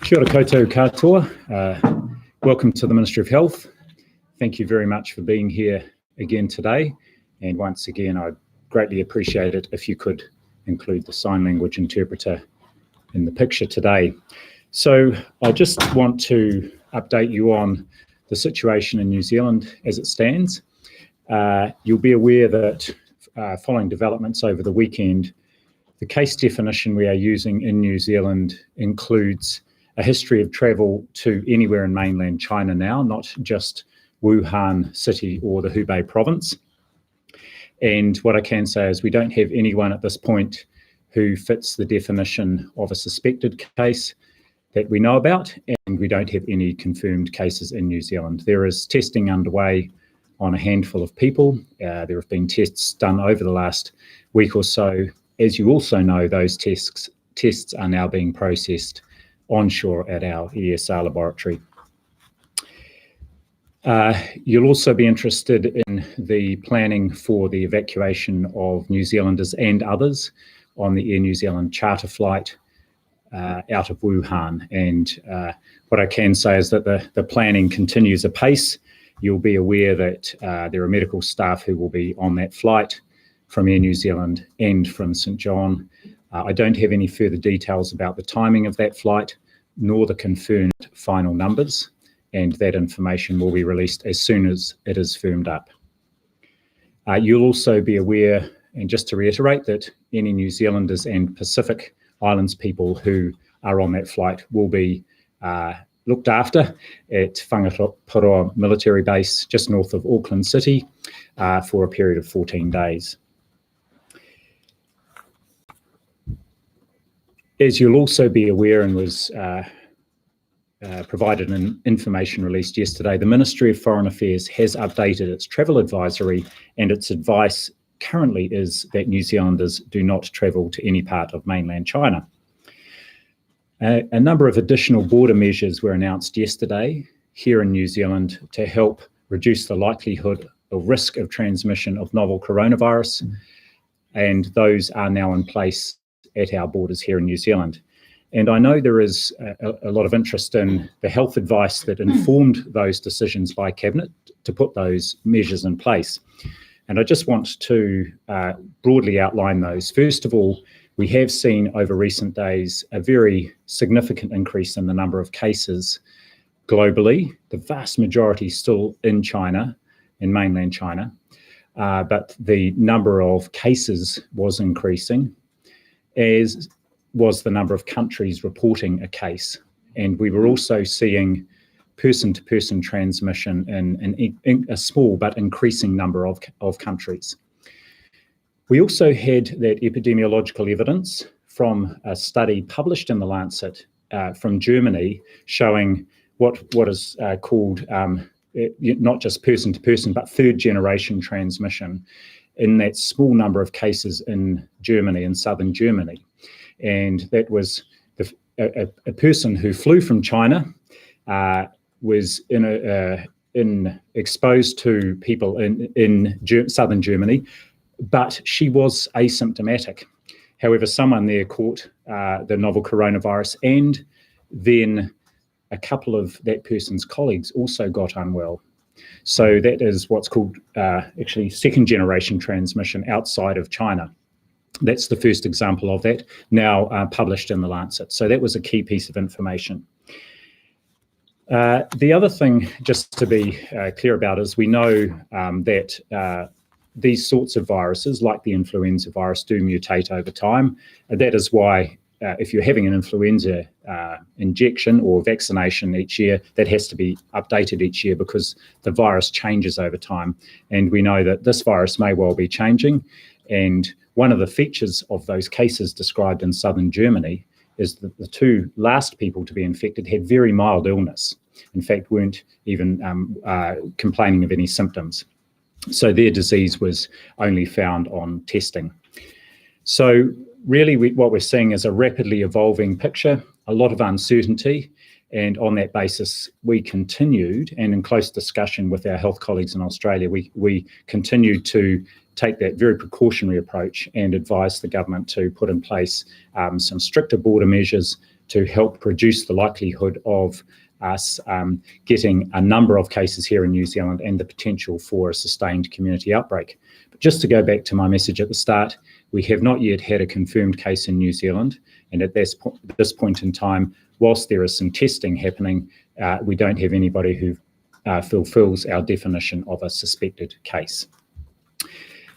Kia ora koutou katoa. Welcome to the Ministry of Health. Thank you very much for being here again today. And once again, I'd greatly appreciate it if you could include the sign language interpreter in the picture today. So I just want to update you on the situation in New Zealand as it stands. You'll be aware that following developments over the weekend, the case definition we are using in New Zealand includes a history of travel to anywhere in mainland China now, not just Wuhan city or the Hubei province. And what I can say is we don't have anyone at this point who fits the definition of a suspected case that we know about, and we don't have any confirmed cases in New Zealand. There is testing underway on a handful of people. There have been tests done over the last week or so. As you also know, those tests are now being processed onshore at our ESR laboratory. You'll also be interested in the planning for the evacuation of New Zealanders and others on the Air New Zealand charter flight out of Wuhan. And what I can say is that the planning continues apace. You'll be aware that there are medical staff who will be on that flight from Air New Zealand and from St John. I don't have any further details about the timing of that flight, nor the confirmed final numbers, and that information will be released as soon as it is firmed up. You'll also be aware, and just to reiterate, that any New Zealanders and Pacific Islands people who are on that flight will be looked after at Whangaparoa military base just north of Auckland City for a period of 14 days. As you'll also be aware, and was provided an information released yesterday, the Ministry of Foreign Affairs has updated its travel advisory, and its advice currently is that New Zealanders do not travel to any part of mainland China. A number of additional border measures were announced yesterday here in New Zealand to help reduce the likelihood or risk of transmission of novel coronavirus, and those are now in place at our borders here in New Zealand. And I know there is a lot of interest in the health advice that informed those decisions by Cabinet to put those measures in place. And I just want to broadly outline those. First of all, we have seen over recent days a very significant increase in the number of cases globally. The vast majority still in China, in mainland China, but the number of cases was increasing, as was the number of countries reporting a case. And we were also seeing person-to-person transmission in a small but increasing number of countries. We also had that epidemiological evidence from a study published in The Lancet from Germany showing what is called not just person-to-person, but third-generation transmission in that small number of cases in Germany, in southern Germany. And that was a person who flew from China, was exposed to people in southern Germany, but she was asymptomatic. However, someone there caught the novel coronavirus, and then a couple of that person's colleagues also got unwell. So that is what's called actually second generation transmission outside of China. That's the first example of that, now published in The Lancet. So that was a key piece of information. The other thing, just to be clear about, is we know that these sorts of viruses, like the influenza virus, do mutate over time. That is why if you're having an influenza injection or vaccination each year, that has to be updated each year because the virus changes over time. And we know that this virus may well be changing. And one of the features of those cases described in southern Germany is that the two last people to be infected had very mild illness. In fact, weren't even complaining of any symptoms. So their disease was only found on testing. So really what we're seeing is a rapidly evolving picture, a lot of uncertainty, and on that basis, we continued, and in close discussion with our health colleagues in Australia, we continued to take that very precautionary approach and advise the government to put in place some stricter border measures, to help reduce the likelihood of us getting a number of cases here in New Zealand and the potential for a sustained community outbreak. But just to go back to my message at the start, we have not yet had a confirmed case in New Zealand, and at this point in time, whilst there is some testing happening, we don't have anybody who fulfills our definition of a suspected case.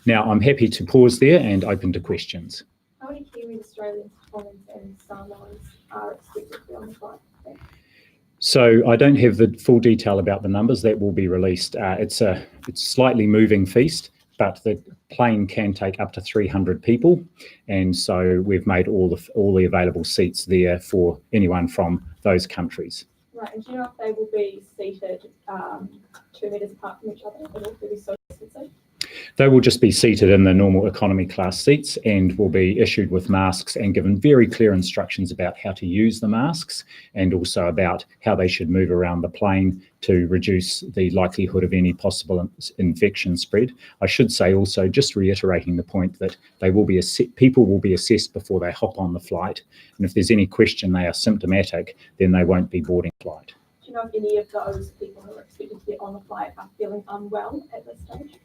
Now, I'm happy to pause there and open to questions. How many Kiwi, Australians, Tongan and Samoans are expected to be on the flight? So I don't have the full detail about the numbers. That will be released. It's slightly moving feast, but the plane can take up to 300 people, and so we've made all the available seats there for anyone from those countries. Right, and do you know if they will be seated 2 metres apart from each other? Will they be social distancing? They will just be seated in the normal economy class seats and will be issued with masks and given very clear instructions about how to use the masks and also about how they should move around the plane to reduce the likelihood of any possible infection spread. I should say also, just reiterating the point that people will be assessed before they hop on the flight, and if there's any question they are symptomatic, then they won't be boarding the flight. Do you know if any of those people who are expected to get on the flight are feeling unwell at this stage?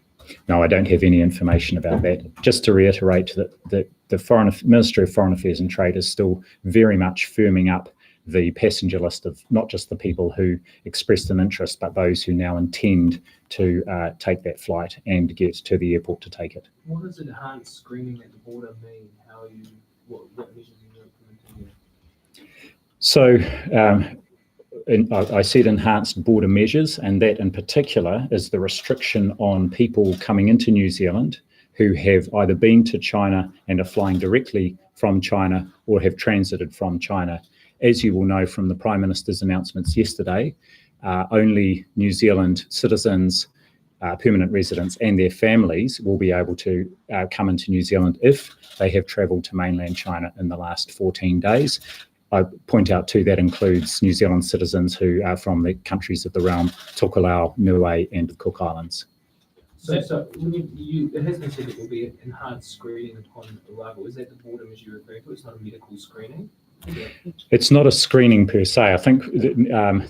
No, I don't have any information about that. Just to reiterate that the Ministry of Foreign Affairs and Trade is still very much firming up the passenger list of not just the people who expressed an interest, but those who now intend to take that flight and get to the airport to take it. What does enhanced screening at the border mean? What measures are you implementing here? So, I said enhanced border measures, and that in particular is the restriction on people coming into New Zealand who have either been to China and are flying directly from China or have transited from China. As you will know from the Prime Minister's announcements yesterday, only New Zealand citizens, permanent residents and their families will be able to come into New Zealand if they have travelled to mainland China in the last 14 days. I point out too that includes New Zealand citizens who are from the countries of the realm, Tokelau, Niue and the Cook Islands. So it has been said it will be enhanced screening upon arrival. Is that the border measure you're referring to? It's not a medical screening? It's not a screening per se. I think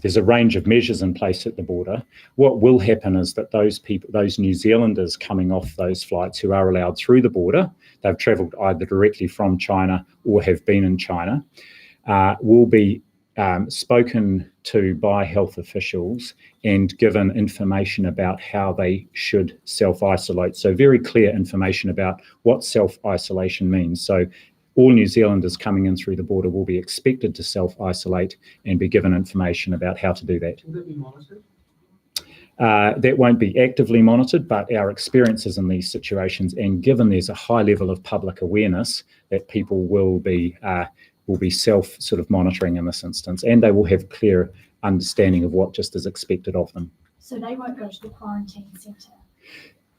there's a range of measures in place at the border. What will happen is that those New Zealanders coming off those flights who are allowed through the border, they've travelled either directly from China or have been in China, will be spoken to by health officials and given information about how they should self-isolate. So very clear information about what self-isolation means. So all New Zealanders coming in through the border will be expected to self-isolate and be given information about how to do that. Will that be monitored? That won't be actively monitored, but our experiences in these situations, and given there's a high level of public awareness that people will be self-monitoring in this instance, and they will have clear understanding of what just is expected of them. So they won't go to the quarantine centre?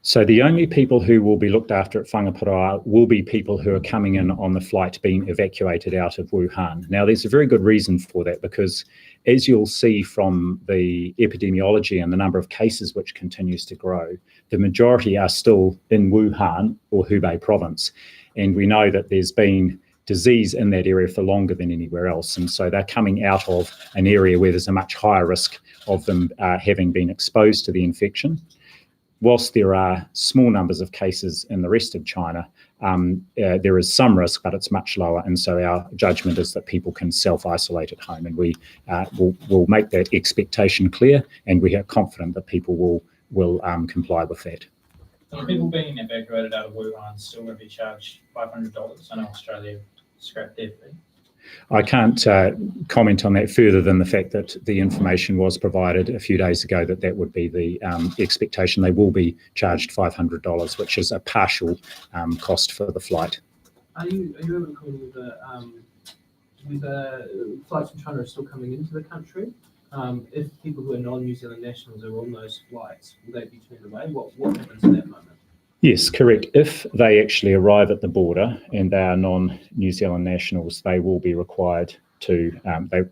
So the only people who will be looked after at Whangaparoa will be people who are coming in on the flight being evacuated out of Wuhan. Now, there's a very good reason for that, because as you'll see from the epidemiology and the number of cases which continues to grow, the majority are still in Wuhan or Hubei province. And we know that there's been disease in that area for longer than anywhere else. And so they're coming out of an area where there's a much higher risk of them having been exposed to the infection. Whilst there are small numbers of cases in the rest of China, there is some risk, but it's much lower. And so our judgment is that people can self-isolate at home, and we will make that expectation clear, and we are confident that people will comply with that. Are people being evacuated out of Wuhan still going to be charged $500? I know Australia scrapped their fee. I can't comment on that further than the fact that the information was provided a few days ago that would be the expectation. They will be charged $500, which is a partial cost for the flight. Are you able to comment with flights from China are still coming into the country? If people who are non-New Zealand nationals are on those flights, will they be turned away? What happens at that moment? Yes, correct. If they actually arrive at the border and they are non-New Zealand nationals, they will be required to,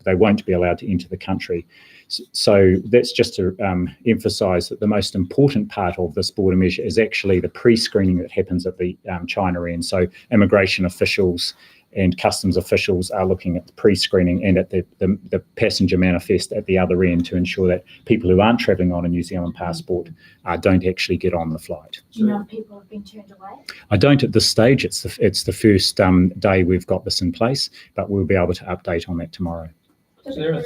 they won't be allowed to enter the country. So that's just to emphasise that the most important part of this border measure is actually the pre-screening that happens at the China end. So immigration officials and customs officials are looking at the pre-screening and at the passenger manifest at the other end to ensure that people who aren't travelling on a New Zealand passport don't actually get on the flight. Do you know if people have been turned away? I don't at this stage. It's the first day we've got this in place, but we'll be able to update on that tomorrow. So there are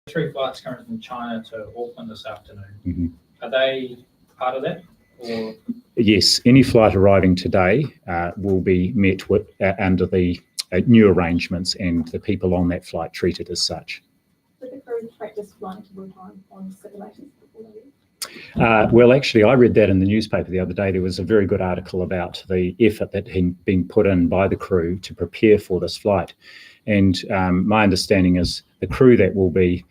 three flights coming from China to Auckland this afternoon. Mm-hmm. Are they part of that? Or Yes, any flight arriving today will be met with under the new arrangements and the people on that flight treated as such. Did the crew practice flying to Wuhan on simulators before they leave? Well, actually, I read that in the newspaper the other day. There was a very good article about the effort that had been put in by the crew to prepare for this flight. And my understanding is the crew that will be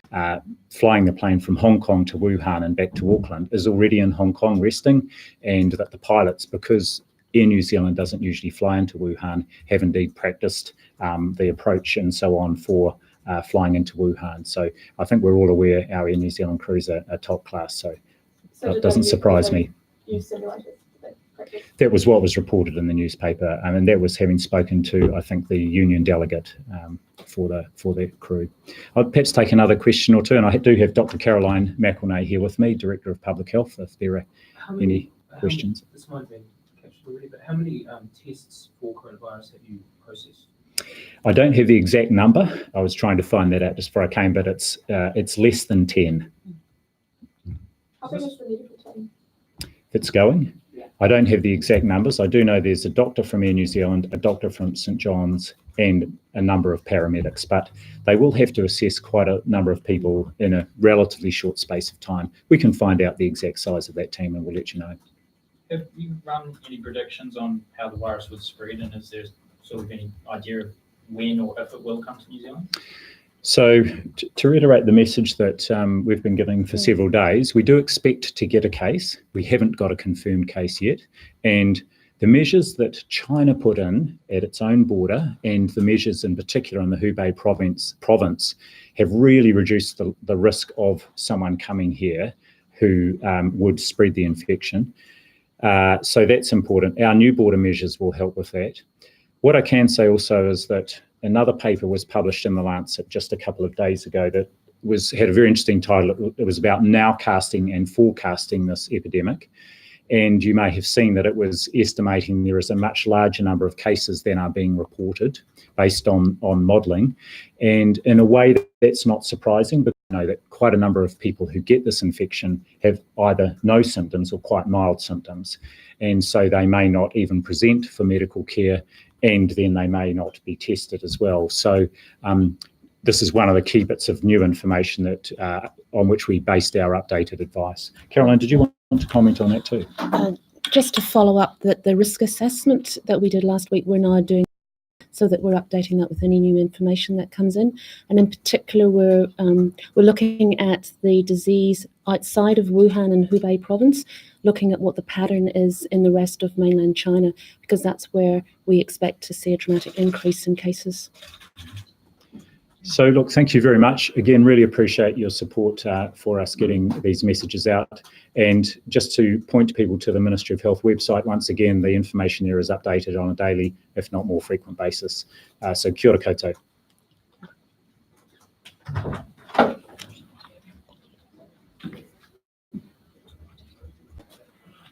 flying the plane from Hong Kong to Wuhan and back to Auckland is already in Hong Kong resting, and that the pilots, because Air New Zealand doesn't usually fly into Wuhan, have indeed practiced the approach and so on for flying into Wuhan. So I think we're all aware our Air New Zealand crews are top class, so that did doesn't they surprise me. use simulators? Did they practice? That was what was reported in the newspaper, and that was having spoken to, I think, the union delegate for the crew. I'll perhaps take another question or two, and I do have Dr. Caroline McElnay here with me, Director of Public Health, if there are any questions. This might have been captured already, but how many tests for coronavirus have you processed? I don't have the exact number. I was trying to find that out just before I came, but it's less than 10. How big is the medical team? That's going. Yeah. I don't have the exact numbers. I do know there's a doctor from Air New Zealand, a doctor from St John's, and a number of paramedics, but they will have to assess quite a number of people in a relatively short space of time. We can find out the exact size of that team and we'll let you know. have you run any predictions on how the virus would spread, and is there sort of any idea of when or if it will come to New Zealand? So to reiterate the message that we've been giving for several days, we do expect to get a case. We haven't got a confirmed case yet. And the measures that China put in at its own border, and the measures in particular in the Hubei province have really reduced the risk of someone coming here who would spread the infection. So that's important. Our new border measures will help with that. What I can say also is that another paper was published in The Lancet just a couple of days ago that had a very interesting title. It was about nowcasting and forecasting this epidemic. And you may have seen that it was estimating there is a much larger number of cases than are being reported based on modelling. And in a way, that's not surprising, because we know that quite a number of people who get this infection have either no symptoms or quite mild symptoms. And so they may not even present for medical care, and then they may not be tested as well. So this is one of the key bits of new information that on which we based our updated advice. Caroline, did you want to comment on that too? Just to follow up, that the risk assessment that we did last week, we're now doing so that we're updating that with any new information that comes in. And in particular, we're looking at the disease outside of Wuhan and Hubei province, looking at what the pattern is in the rest of mainland China, because that's where we expect to see a dramatic increase in cases. So look, thank you very much. Again, really appreciate your support for us getting these messages out. And just to point people to the Ministry of Health website, once again, the information there is updated on a daily, if not more frequent basis. So kia ora koutou.